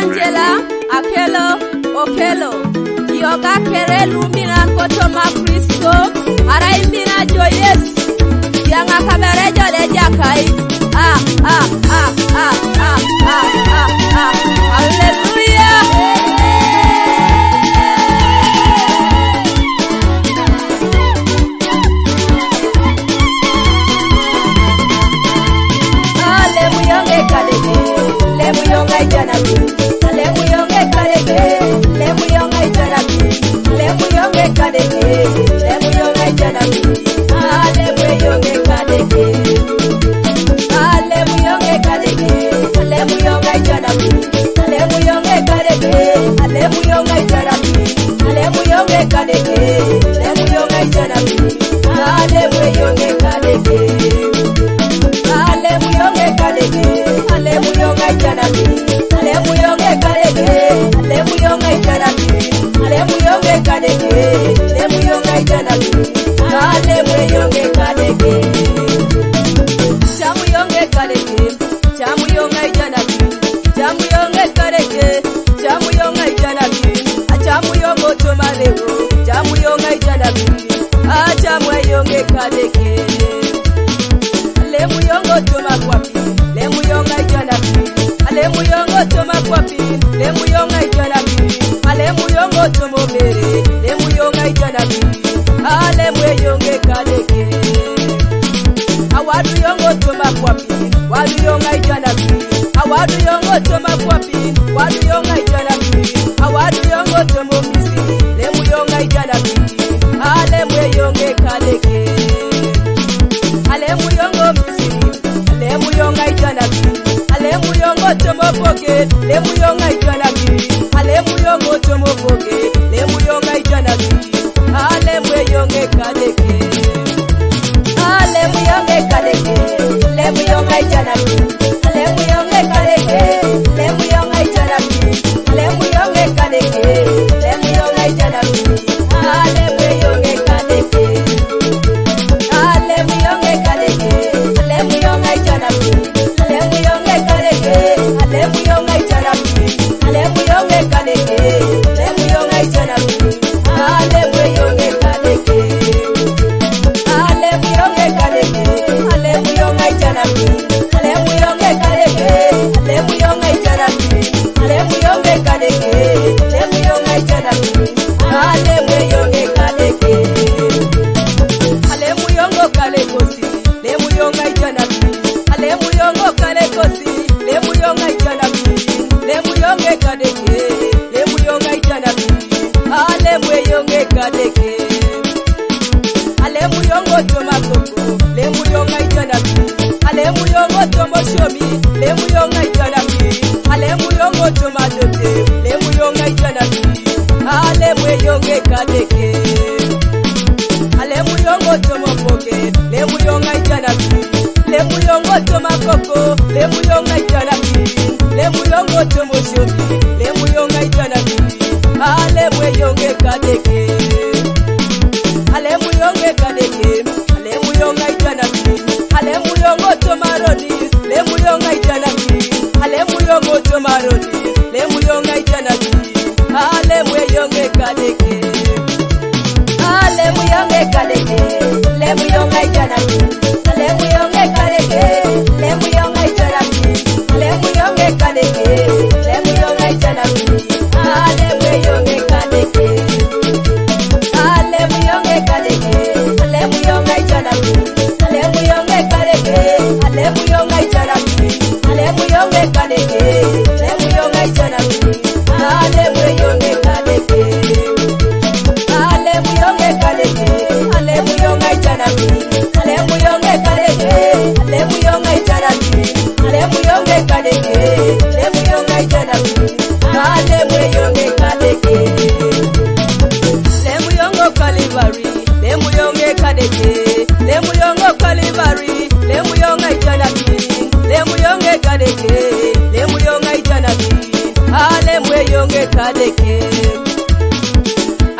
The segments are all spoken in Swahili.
Angela Akelo Okelo Yoga kere lumina koto makristo ara imbina jo Yesu yanga kabere jo le jakai hallelujah.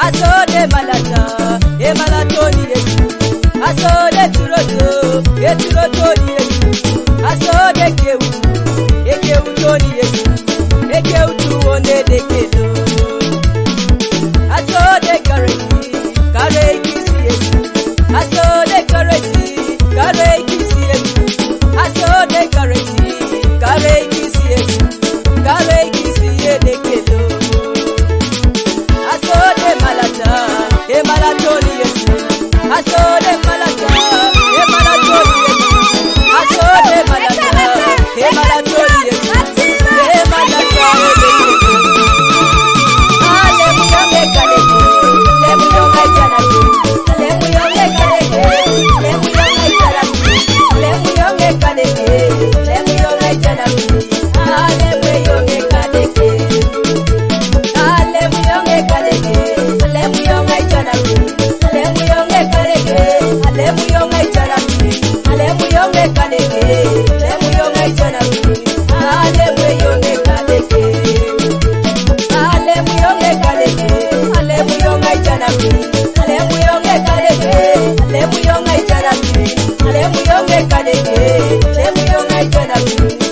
Asode malata, emalatoni Yesu. Asode turoto, eturotoni Yesu. Asode keu, ekeu toni Yesu. Ekeu tu yede kelo asode kareti kare kisi yesu asode kareti kare kisi yesu asode kareti kare kisi yesu kare kisi yede kelo asode malata e malatoli yesu asode malata e malatoli yesu asode malata e malatoli yesu e malata Let me